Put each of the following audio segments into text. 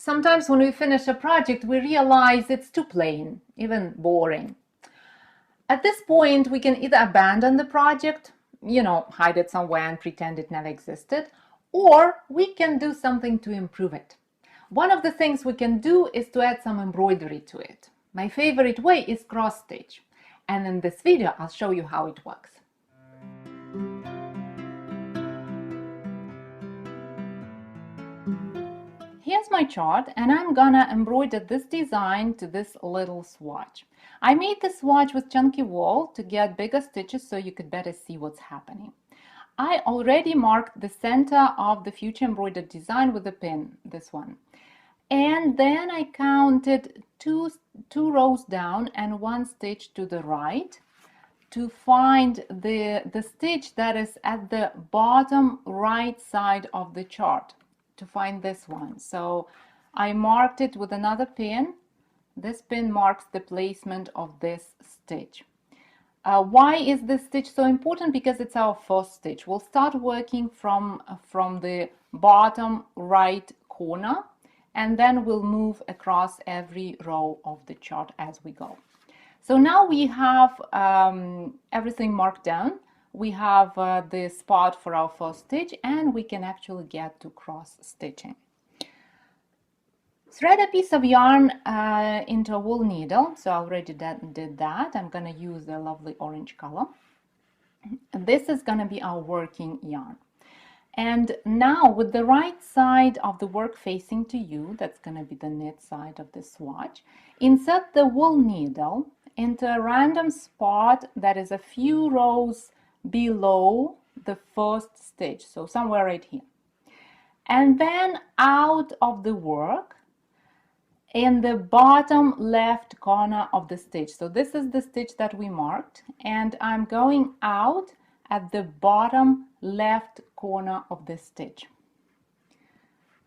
Sometimes when we finish a project, we realize it's too plain, even boring. At this point, we can either abandon the project, hide it somewhere and pretend it never existed, or we can do something to improve it. One of the things we can do is to add some embroidery to it. My favorite way is cross stitch, and in this video I'll show you how it works. Here's my chart, and I'm gonna embroider this design to this little swatch. I made the swatch with chunky wool to get bigger stitches so you could better see what's happening. I already marked the center of the future embroidered design with a pin, this one. And then I counted two rows down and one stitch to the right to find the stitch that is at the bottom right side of the chart, to find this one. So I marked it with another pin. This pin marks the placement of this stitch. Why is this stitch so important? Because it's our first stitch. We'll start working from the bottom right corner, and then we'll move across every row of the chart as we go. So now we have everything marked down. We have the spot for our first stitch, and we can actually get to cross stitching. Thread a piece of yarn into a wool needle. So I already did that. I'm going to use the lovely orange color. This is going to be our working yarn. And now with the right side of the work facing to you, that's going to be the knit side of the swatch, insert the wool needle into a random spot that is a few rows below the first stitch, so somewhere right here. And then out of the work in the bottom left corner of the stitch. So this is the stitch that we marked, and I'm going out at the bottom left corner of the stitch.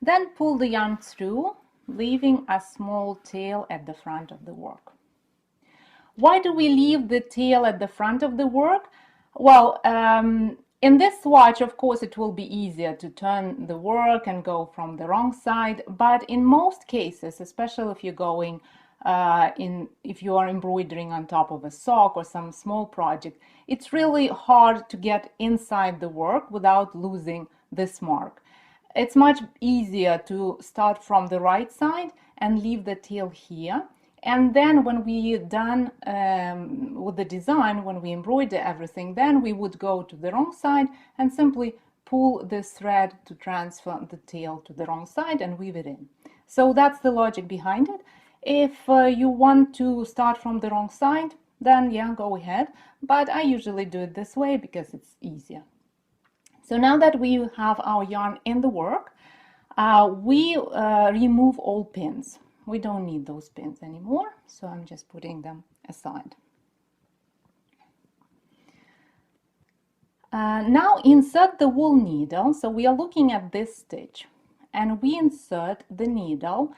Then pull the yarn through, leaving a small tail at the front of the work. Why do we leave the tail at the front of the work? Well, in this swatch, of course, it will be easier to turn the work and go from the wrong side, but in most cases, especially if you're going if you are embroidering on top of a sock or some small project, it's really hard to get inside the work without losing this mark. It's much easier to start from the right side and leave the tail here. And then when we're done with the design, when we embroider everything, then we would go to the wrong side and simply pull this thread to transfer the tail to the wrong side and weave it in. So that's the logic behind it. If you want to start from the wrong side, then yeah, go ahead. But I usually do it this way because it's easier. So now that we have our yarn in the work, we remove all pins. We don't need those pins anymore, so I'm just putting them aside. Now insert the wool needle. So we are looking at this stitch, and we insert the needle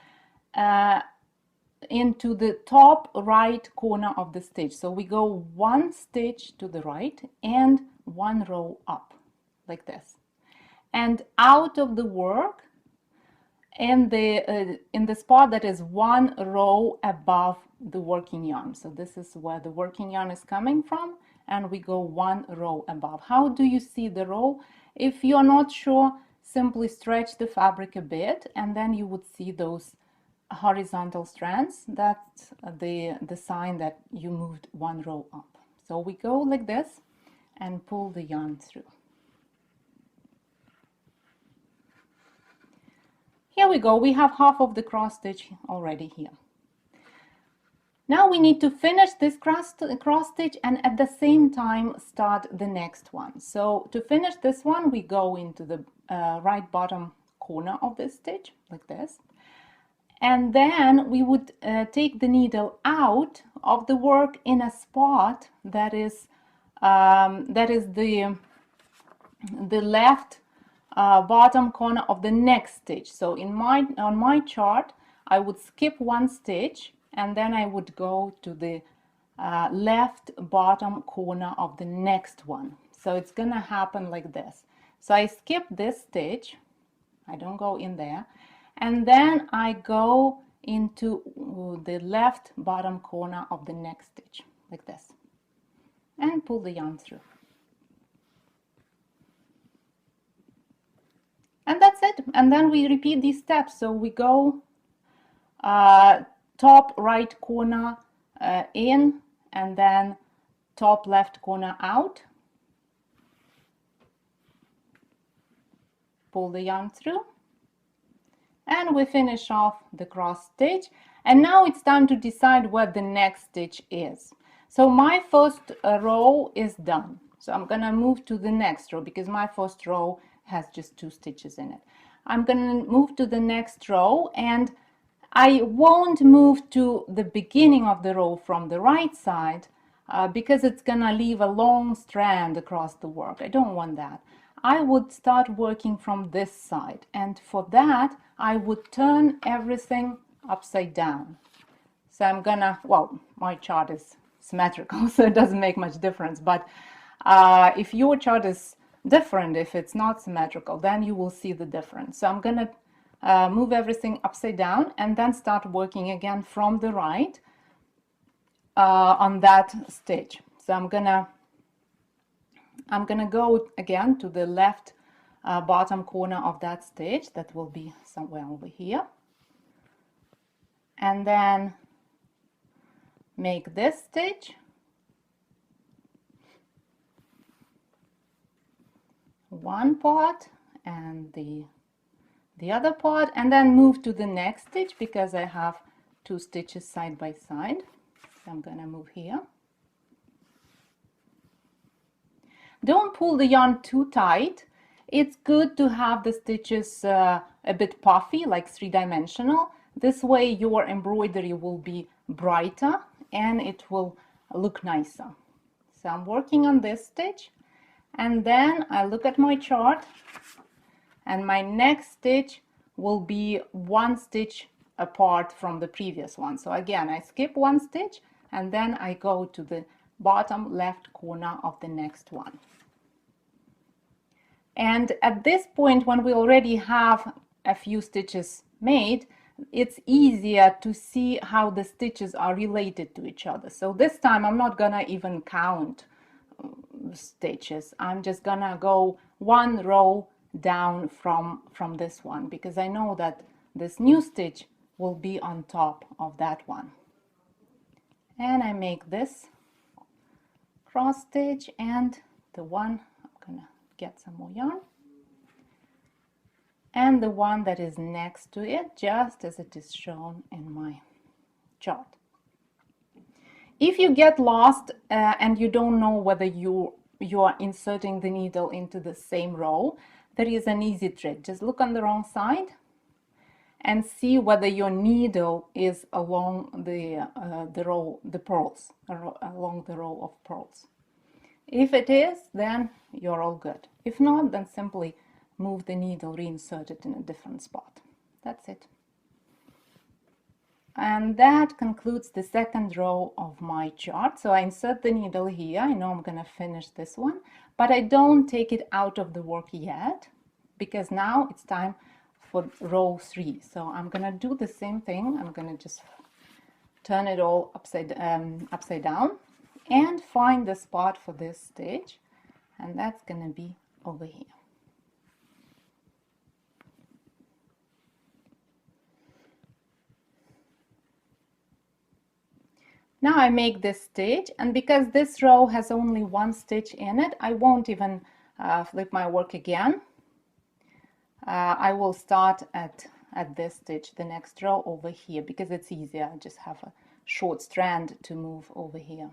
into the top right corner of the stitch. So we go one stitch to the right and one row up, like this. And out of the work, in the spot that is one row above the working yarn. So this is where the working yarn is coming from, and we go one row above. How do you see the row? If you're not sure, simply stretch the fabric a bit, and then you would see those horizontal strands. That's the sign that you moved one row up. So we go like this and pull the yarn through. Here we go, we have half of the cross stitch already here. Now we need to finish this cross stitch and at the same time start the next one. So to finish this one, we go into the right bottom corner of this stitch, like this. And then we would take the needle out of the work in a spot that is the left bottom corner of the next stitch. So on my chart, I would skip one stitch and then I would go to the left bottom corner of the next one. So it's gonna happen like this. So I skip this stitch, I don't go in there, and then I go into the left bottom corner of the next stitch like this and pull the yarn through. And that's it. And then we repeat these steps. So we go top right corner in, and then top left corner out, pull the yarn through, and we finish off the cross stitch. And now it's time to decide what the next stitch is. So my first row is done, so I'm gonna move to the next row because my first row has just 2 stitches in it. I'm gonna move to the next row, and I won't move to the beginning of the row from the right side because it's gonna leave a long strand across the work. I don't want that. I would start working from this side, and for that I would turn everything upside down. So I'm gonna, well, my chart is symmetrical, so it doesn't make much difference, but if your chart is different, if it's not symmetrical, then you will see the difference. So I'm gonna move everything upside down and then start working again from the right on that stitch. So I'm gonna go again to the left bottom corner of that stitch. That will be somewhere over here, and then make this stitch, one part and the other part, and then move to the next stitch because I have 2 stitches side by side. So I'm gonna move here. Don't pull the yarn too tight. It's good to have the stitches a bit puffy, like 3-dimensional. This way your embroidery will be brighter and it will look nicer. So I'm working on this stitch, and then I look at my chart, and my next stitch will be 1 stitch apart from the previous one. So again, I skip 1 stitch and then I go to the bottom left corner of the next one. And at this point, when we already have a few stitches made, it's easier to see how the stitches are related to each other. So this time I'm not gonna even count stitches. I'm just gonna go 1 row down from this one because I know that this new stitch will be on top of that one. And I make this cross stitch, and the one, I'm gonna get some more yarn, and the one that is next to it, just as it is shown in my chart. If you get lost and you don't know whether you are inserting the needle into the same row, there is an easy trick. Just look on the wrong side and see whether your needle is along the row, the purls, along the row of purls. If it is, then you're all good. If not, then simply move the needle, reinsert it in a different spot. That's it. And that concludes the second row of my chart. So I insert the needle here. I know I'm going to finish this one, but I don't take it out of the work yet because now it's time for row 3. So I'm going to do the same thing. I'm going to just turn it all upside down and find the spot for this stitch, and that's going to be over here. Now I make this stitch, and because this row has only 1 stitch in it, I won't even flip my work again. I will start at this stitch, the next row over here, because it's easier. I just have a short strand to move over here.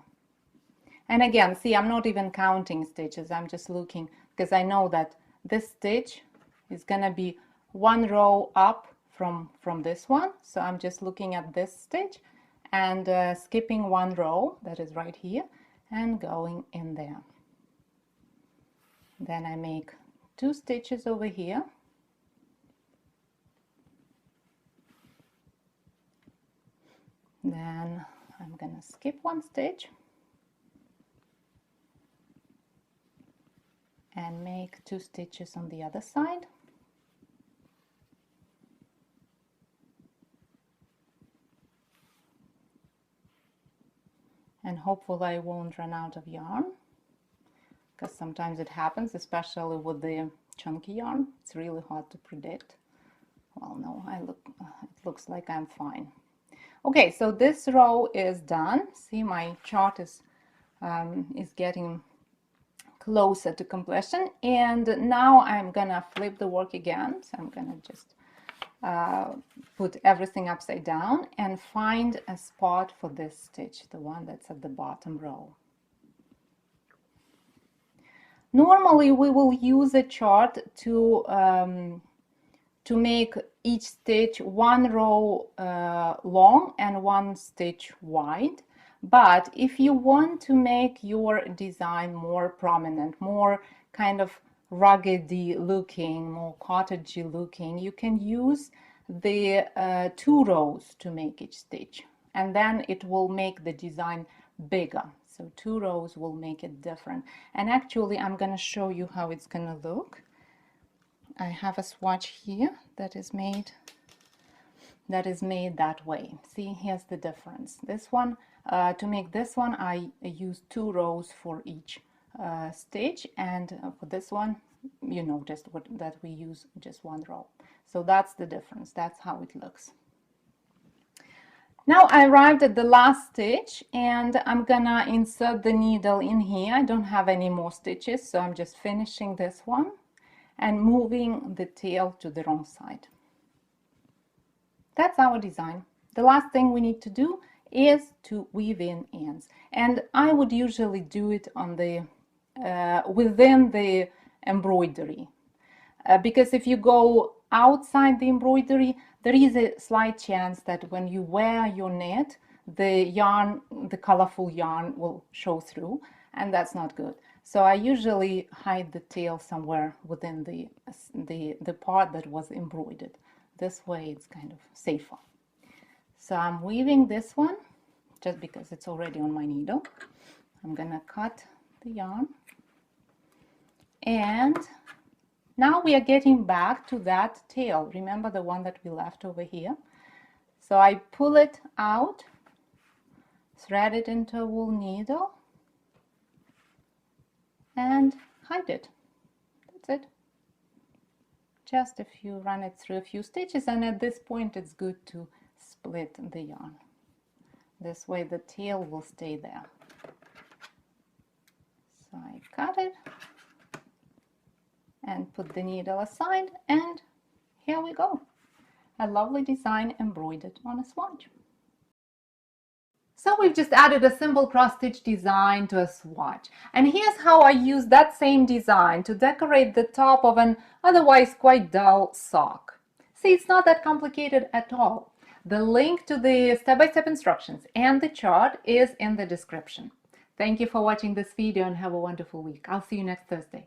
And again, see, I'm not even counting stitches. I'm just looking because I know that this stitch is going to be 1 row up from this one. So I'm just looking at this stitch and skipping 1 row that is right here and going in there. Then I make 2 stitches over here, then I'm gonna skip 1 stitch and make 2 stitches on the other side, and hopefully I won't run out of yarn, because sometimes it happens, especially with the chunky yarn. It's really hard to predict. Well, no, it looks like I'm fine. Okay, so this row is done. See, my chart is getting closer to completion, and now I'm gonna flip the work again. So I'm gonna just put everything upside down and find a spot for this stitch, the one that's at the bottom row. Normally we will use a chart to make each stitch one row long and one stitch wide. But if you want to make your design more prominent, more kind of ruggedy looking, more cottagey looking, you can use the 2 rows to make each stitch, and then it will make the design bigger. So 2 rows will make it different. And actually I'm going to show you how it's going to look. I have a swatch here that is made that way. See, here's the difference. This one, to make this one, I use 2 rows for each stitch, and for this one, you noticed that we use just 1 row. So that's the difference. That's how it looks. Now I arrived at the last stitch, and I'm gonna insert the needle in here. I don't have any more stitches, so I'm just finishing this one and moving the tail to the wrong side. That's our design. The last thing we need to do is to weave in ends, and I would usually do it on the within the embroidery, because if you go outside the embroidery, there is a slight chance that when you wear your knit, the yarn, the colorful yarn, will show through, and that's not good. So I usually hide the tail somewhere within the part that was embroidered. This way it's kind of safer. So I'm weaving this one just because it's already on my needle. I'm gonna cut the yarn, and now we are getting back to that tail. Remember the one that we left over here? So I pull it out, thread it into a wool needle, and hide it. That's it. Just if you run it through a few stitches, and at this point it's good to split the yarn. This way the tail will stay there. So I cut it and put the needle aside, and here we go. A lovely design embroidered on a swatch. So we've just added a simple cross stitch design to a swatch, and here's how I use that same design to decorate the top of an otherwise quite dull sock. See, it's not that complicated at all. The link to the step-by-step instructions and the chart is in the description. Thank you for watching this video, and have a wonderful week. I'll see you next Thursday.